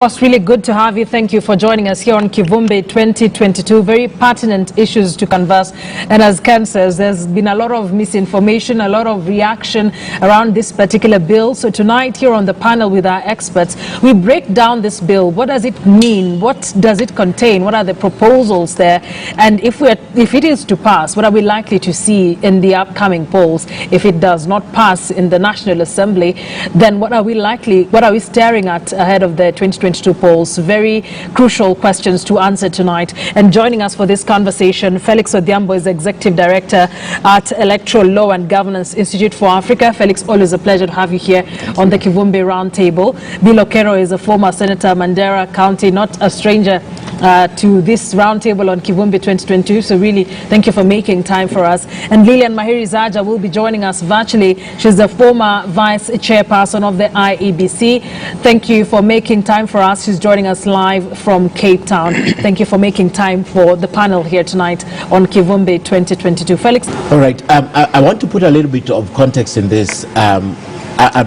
It's really good to have you. Thank you for joining us here on Kivumbi 2022. Very pertinent issues to converse. And as Ken says, there's been a lot of misinformation, a lot of reaction around this particular bill. So tonight here on the panel with our experts, we break down this bill. What does it mean? What does it contain? What are the proposals there? And if it is to pass, what are we likely to see in the upcoming polls? If it does not pass in the National Assembly, then what are we staring at ahead of the 2022 polls? Very crucial questions to answer tonight. And joining us for this conversation, Felix Odhiambo is Executive Director at Electoral Law and Governance Institute for Africa. Felix, always a pleasure to have you here on the Kivumbi Roundtable. Bill Okero is a former Senator, Mandera County, not a stranger to this roundtable on Kivumbi 2022. So really, thank you for making time for us. And Lilian Mahiri Zaja will be joining us virtually. She's the former Vice Chairperson of the IEBC. Thank you for making time for us. She's joining us live from Cape Town. Thank you for making time for the panel here tonight on Kivumbi 2022. Felix? All right. I want to put a little bit of context in this.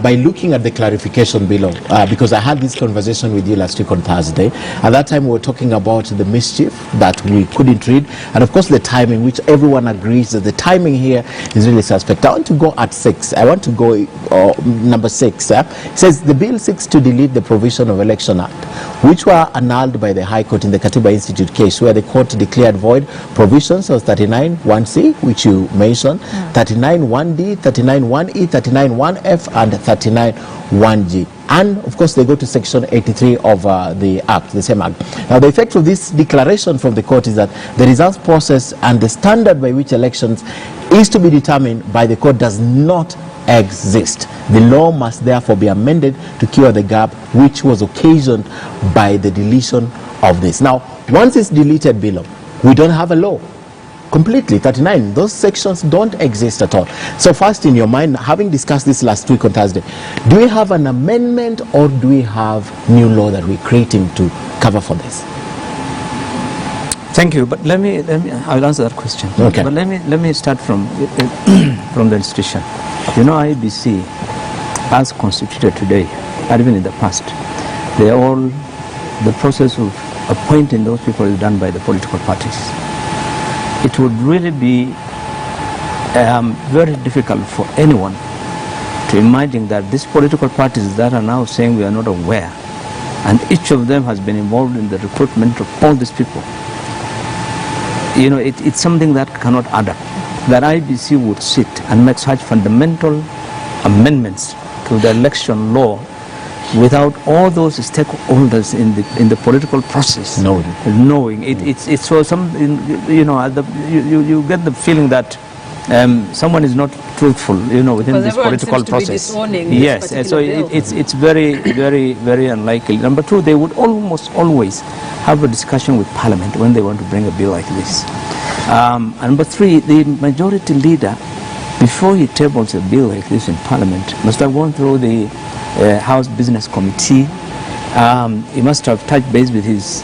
By looking at the clarification below, because I had this conversation with you last week on Thursday. At that time, we were talking about the mischief that we couldn't read, and of course the timing, which everyone agrees that the timing here is really suspect. I want to go at 6. I want to go number 6. It says the bill seeks to delete the provision of Election Act, which were annulled by the High Court in the Katiba Institute case, where the court declared void provisions of 39(1)(c), which you mentioned, 39(1)(d), 39(1)(e), 39(1)(f), and 39(1)(g). And of course, they go to section 83 of the act, the same act. Now, the effect of this declaration from the court is that the results process and the standard by which elections is to be determined by the court does not exist. The law must therefore be amended to cure the gap which was occasioned by the deletion of this. Now, once it's deleted below, we don't have a law. Completely, 39, those sections don't exist at all. So first, in your mind, having discussed this last week on Thursday, do we have an amendment or do we have new law that we're creating to cover for this? Thank you, but let me I'll answer that question. Okay. But let me start from from the institution. You know, IEBC, as constituted today, and even in the past, the process of appointing those people is done by the political parties. It would really be very difficult for anyone to imagine that these political parties that are now saying we are not aware, and each of them has been involved in the recruitment of all these people. You know, it's something that cannot add up. That IEBC would sit and make such fundamental amendments to the election law without all those stakeholders in the political process knowing it's so something, you know, you get the feeling that someone is not truthful, you know, within this political process. Yes, so it's very unlikely. Number two, they would almost always have a discussion with Parliament when they want to bring a bill like this. And number three, the majority leader, before he tables a bill like this in Parliament, must have gone through the House Business Committee. He must have touched base with his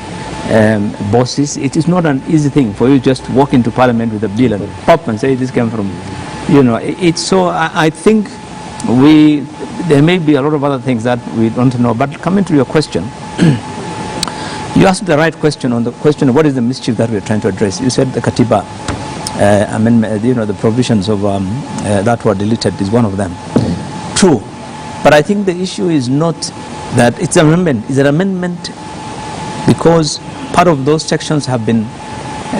bosses. It is not an easy thing for you just to walk into Parliament with a bill and pop and say this came from, you know, it's so. I think there may be a lot of other things that we don't know. But coming to your question, you asked the right question on the question of what is the mischief that we're trying to address. You said the Katiba amendment, you know, the provisions of that were deleted is one of them. True. But I think the issue is not that it's an amendment. It's an amendment because part of those sections have been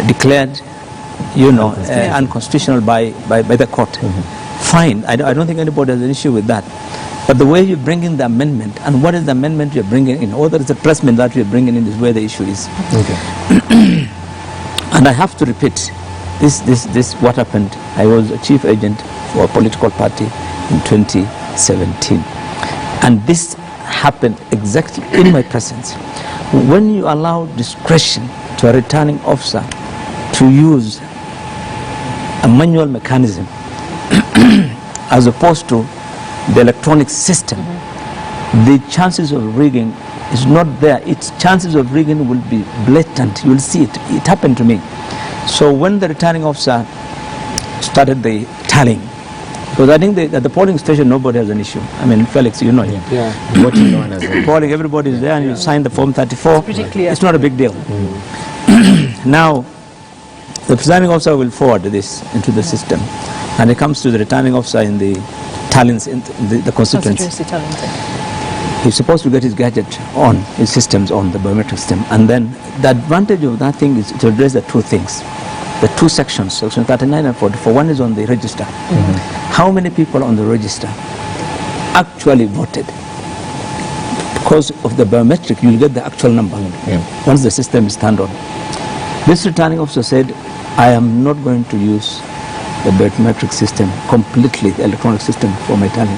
declared, you know, unconstitutional by the court. Fine. I don't think anybody has an issue with that. But the way you bring in the amendment, and what is the amendment you're bringing in, or there is a placement that you're bringing in, is where the issue is. Okay. And I have to repeat, this what happened. I was a chief agent for a political party in 2017. And this happened exactly in my presence. When you allow discretion to a returning officer to use a manual mechanism as opposed to the electronic system, the chances of rigging is not there. Its chances of rigging will be blatant. You will see it. It happened to me. So when the returning officer started the tallying, Because I think at the polling station, nobody has an issue. I mean, Felix, you know it. Yeah. Voting no one has a- Polling, everybody is there, and you sign the Form 34. Pretty clear. It's not a big deal. Now, the presiding officer will forward this into the system, and it comes to the returning officer in the talents in the constituency. He's supposed to get his gadget on, his systems on, the biometric system. And then the advantage of that thing is to address the two things. The two sections, section 39 and 44. One is on the register. How many people on the register actually voted? Because of the biometric, you'll get the actual number once the system is turned on. This returning officer said, I am not going to use the biometric system completely, the electronic system for my tallying.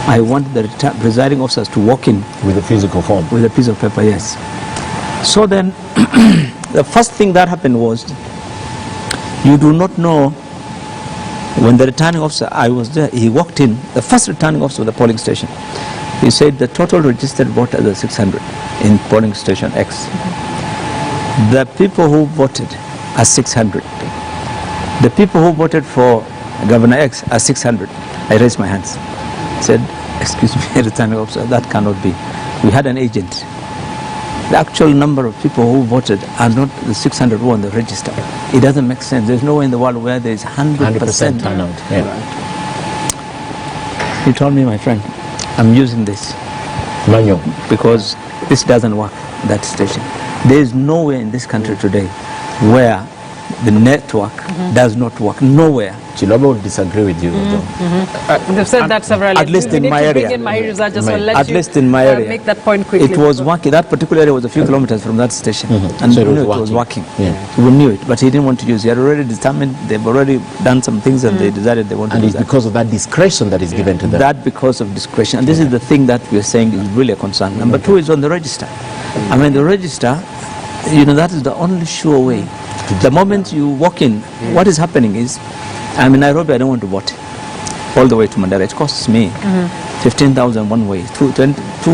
I want the presiding officers to walk in with a physical form. with a piece of paper, yes. So then, the first thing that happened was, you do not know when the returning officer, I was there, he walked in, the first returning officer of the polling station. He said the total registered voters are 600 in polling station X. The people who voted are 600. The people who voted for Governor X are 600. I raised my hands. Said, excuse me, returning officer, that cannot be. We had an agent. The actual number of people who voted are not the 600 who are on the register. It doesn't make sense. There's no way in the world where there is 100% turnout. Yeah. He told me, my friend, I'm using this Manual. because this doesn't work, that station. There is nowhere in this country today where the network does not work. Nowhere. Chiloba will disagree with you. They've said that several At least in my area. At least in my area. Make that point quickly. It was working. That particular area was a few kilometers from that station. And So we knew it was working. We knew it, but he didn't want to use it. He had already determined, they've already done some things and they decided they want to And do it's that. because of that discretion that is given to them. That because of discretion. And this is the thing that we're saying is really a concern. Number two is on the register. I mean, the register, you know, that is the only sure way. The moment you walk in, what is happening is, I'm in Nairobi, I don't want to vote all the way to Mandera. It costs me 15,000 one way. Two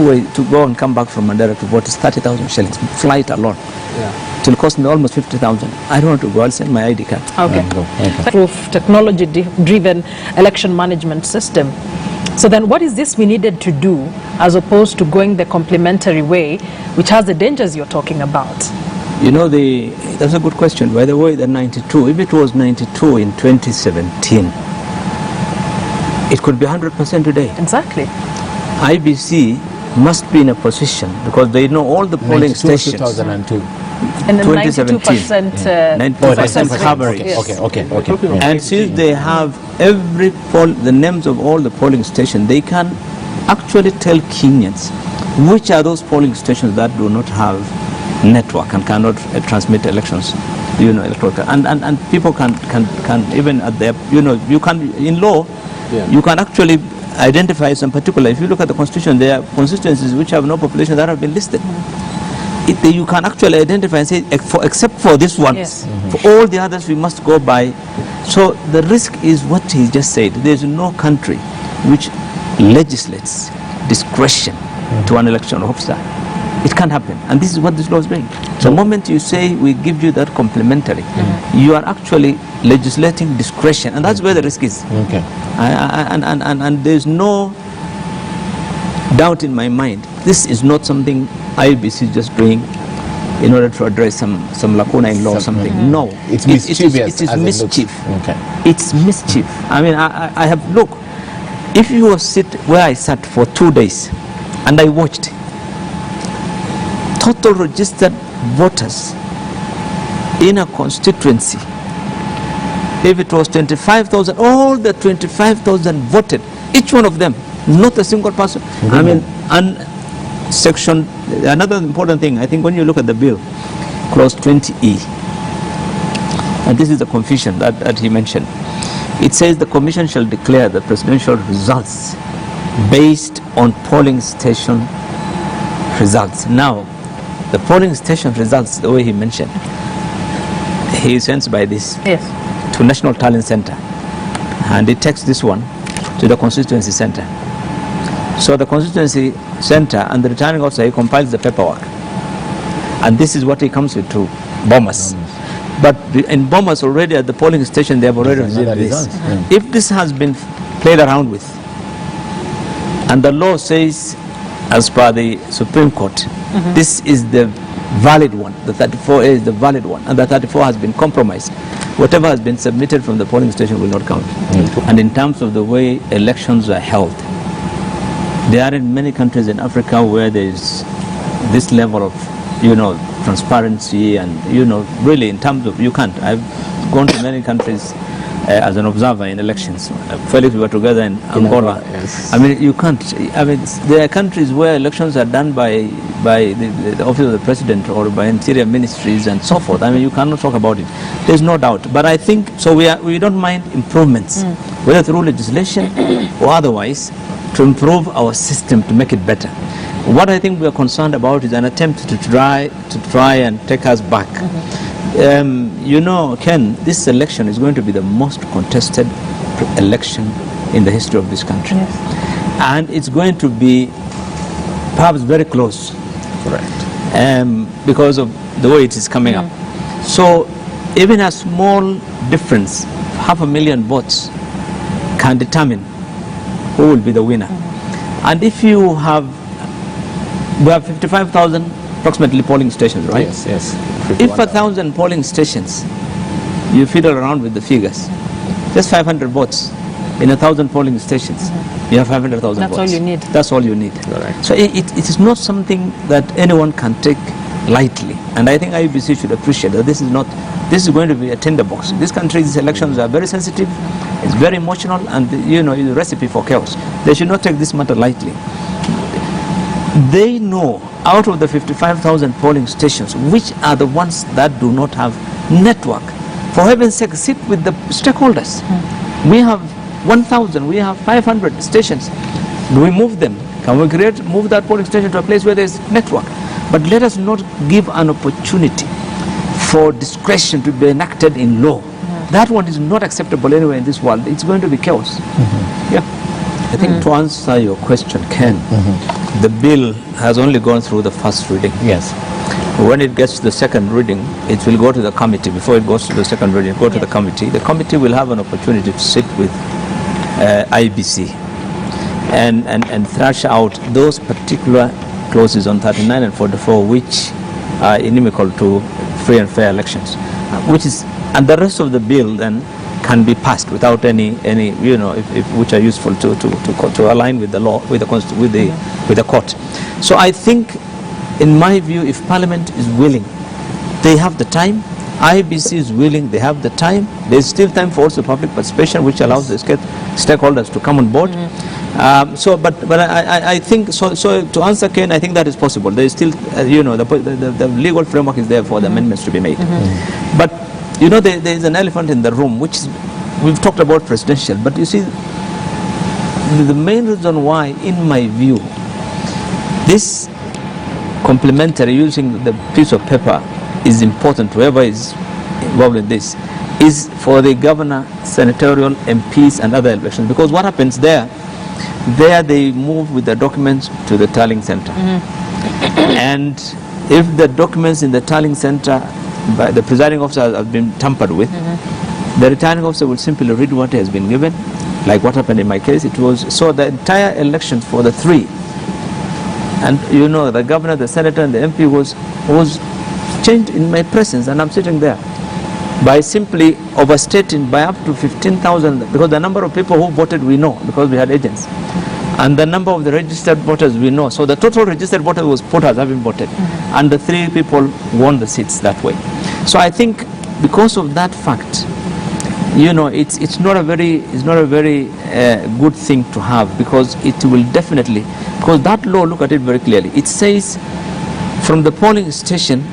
way to go and come back from Mandera to vote is 30,000 shillings. Flight alone. It will cost me almost 50,000. I don't want to go. I'll send my ID card. Okay. Proof technology-driven election management system. So then what is this we needed to do as opposed to going the complementary way, which has the dangers you're talking about? You know, that's a good question. By the way, the 92, if it was 92 in 2017, it could be 100% today. Exactly. IBC must be in a position, because they know all the polling stations. 2002. And then 2017. 92% coverage. Yes. Okay. And since they have the names of all the polling stations, they can actually tell Kenyans which are those polling stations that do not have network and cannot transmit elections, you know, electoral. And people can even at their, you know, you can in law, you can actually identify some particular. If you look at the constitution, there are constituencies which have no population that have been listed. You can actually identify and say, except for this one, for all the others we must go by. So the risk is what he just said. There is no country which legislates discretion to an election officer. It can't happen. And this is what this law is doing. The moment you say we give you that complementary, you are actually legislating discretion. And that's where the risk is. Okay. And there's no doubt in my mind, this is not something IBC is just doing in order to address some lacuna in law or something. No. It's mischievous. It is mischief. Okay. It's mischief. I mean, I have, look, if you have sit where I sat for 2 days and I watched, total registered voters in a constituency, if it was 25,000, all the 25,000 voted, each one of them, not a single person. I mean, and section, another important thing, I think when you look at the bill, clause 20E, and this is the confusion that he mentioned, it says the commission shall declare the presidential results based on polling station results. Now, the polling station results, the way he mentioned, he sends by this to National Talent Center, and he takes this one to the constituency center. So the constituency center and the returning officer, he compiles the paperwork, and this is what he comes with to Bomas. But in Bomas already at the polling station, they have already received this. If this has been played around with. And the law says, as per the Supreme Court, this is the valid one. The 34A is the valid one, and the 34 has been compromised. Whatever has been submitted from the polling station will not count. And in terms of the way elections are held, there are in many countries in Africa where there is this level of, transparency, and really in terms of, you can't. I've gone to many countries as an observer in elections. Felix, we were together in Angola. Yes. I mean, you can't. I mean, there are countries where elections are done by the office of the president or by interior ministries and so forth. I mean, you cannot talk about it. There's no doubt. But I think so. We don't mind improvements, whether through legislation or otherwise, to improve our system to make it better. What I think we are concerned about is an attempt to try and take us back. Ken, this election is going to be the most contested election in the history of this country. Yes. And it's going to be perhaps very close. Correct. Because of the way it is coming up. So even a small difference, 500,000 votes, can determine who will be the winner. And if we have 55,000 approximately polling stations, right? Yes. If 1,000 polling stations, you fiddle around with the figures, just 500 votes in 1,000 polling stations, you have 500,000 votes. That's all you need. That's all you need. Correct. So it is not something that anyone can take lightly. And I think IEBC should appreciate that this is going to be a tinderbox. This country's elections are very sensitive, it's very emotional, and it's a recipe for chaos. They should not take this matter lightly. They know out of the 55,000 polling stations, which are the ones that do not have network. For heaven's sake, sit with the stakeholders. We have 1,000, we have 500 stations. Do we move them? Can we move that polling station to a place where there's network? But let us not give an opportunity for discretion to be enacted in law. That one is not acceptable anywhere in this world. It's going to be chaos. Yeah. I think to answer your question, Ken, the bill has only gone through the first reading. Yes. When it gets to the second reading, it will go to the committee. Before it goes to the second reading, go to the committee. The committee will have an opportunity to sit with IBC and thrash out those particular clauses on 39 and 44 which are inimical to free and fair elections, and the rest of the bill then can be passed without any which are useful to align with the law, with the court. So I think, in my view, if Parliament is willing, they have the time. IBC is willing, they have the time. There is still time for also public participation, which allows the stakeholders to come on board. But I think so. To answer Ken, I think that is possible. There is still, the legal framework is there for the amendments to be made. But there is an elephant in the room, which is, we've talked about presidential. But you see, the main reason why, in my view, this complementary, using the piece of paper, is important to whoever is involved in this, is for the governor, senatorial, MPs, and other elections. Because what happens there they move with the documents to the tallying center. And if the documents in the tallying center by the presiding officer have been tampered with, the returning officer will simply read what has been given, like what happened in my case. It was so the entire election for the three, and the governor, the senator, and the MP was changed in my presence, and I'm sitting there by simply overstating by up to 15,000, because the number of people who voted we know, because we had agents, and the number of the registered voters we know. So the total registered voters was put as having voted, and the three people won the seats that way. So I think because of that fact, it's not a very good thing to have, because it will definitely, because that law, look at it very clearly. It says from the polling station,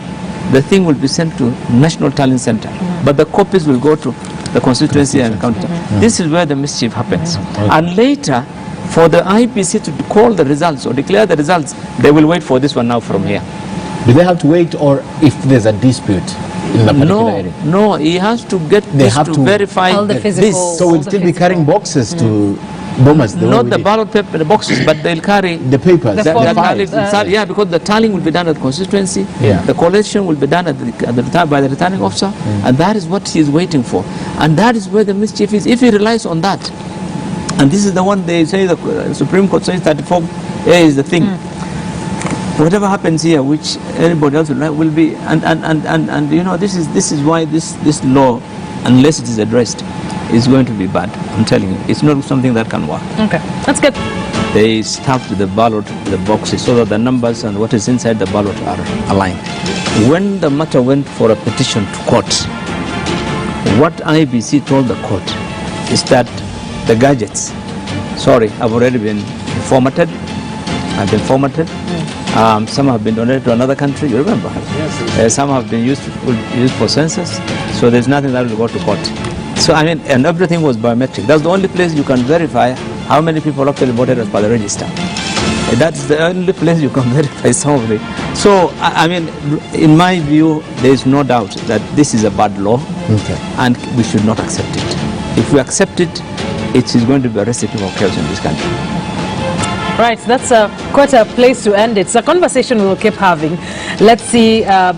the thing will be sent to National Tallying Center, but the copies will go to the constituency and county. This is where the mischief happens. And later, for the IPC to call the results or declare the results, they will wait for this one now from here. Do they have to wait, or if there's a dispute in the particular area? No, he has to get this to verify all the physical. So we'll still be carrying boxes to bombers. Not the ballot paper, the boxes, but they'll carry the papers. The files. Yeah, because the tallying will be done at the constituency. The collation will be done by the returning officer, and that is what he is waiting for. And that is where the mischief is. If he relies on that, And this is the one they say the Supreme Court says 34A is the thing. Whatever happens here, which anybody else will be, and you know, this is why this law, unless it is addressed, is going to be bad. I'm telling you, it's not something that can work. Okay, that's good. They stuffed the ballot, the boxes, so that the numbers and what is inside the ballot are aligned. When the matter went for a petition to court, what IBC told the court is that the gadgets, sorry, have already been formatted. Have been formatted. Some have been donated to another country. You remember? Yes. Some have been used for census. So there's nothing that will go to court. So I mean, and everything was biometric. That's the only place you can verify how many people actually voted as per the register. That's the only place you can verify some of it. So I mean, in my view, there is no doubt that this is a bad law, and we should not accept it. If we accept it, it is going to be a recipe for chaos in this country. Right, that's quite a place to end it. It's a conversation we'll keep having. Let's see how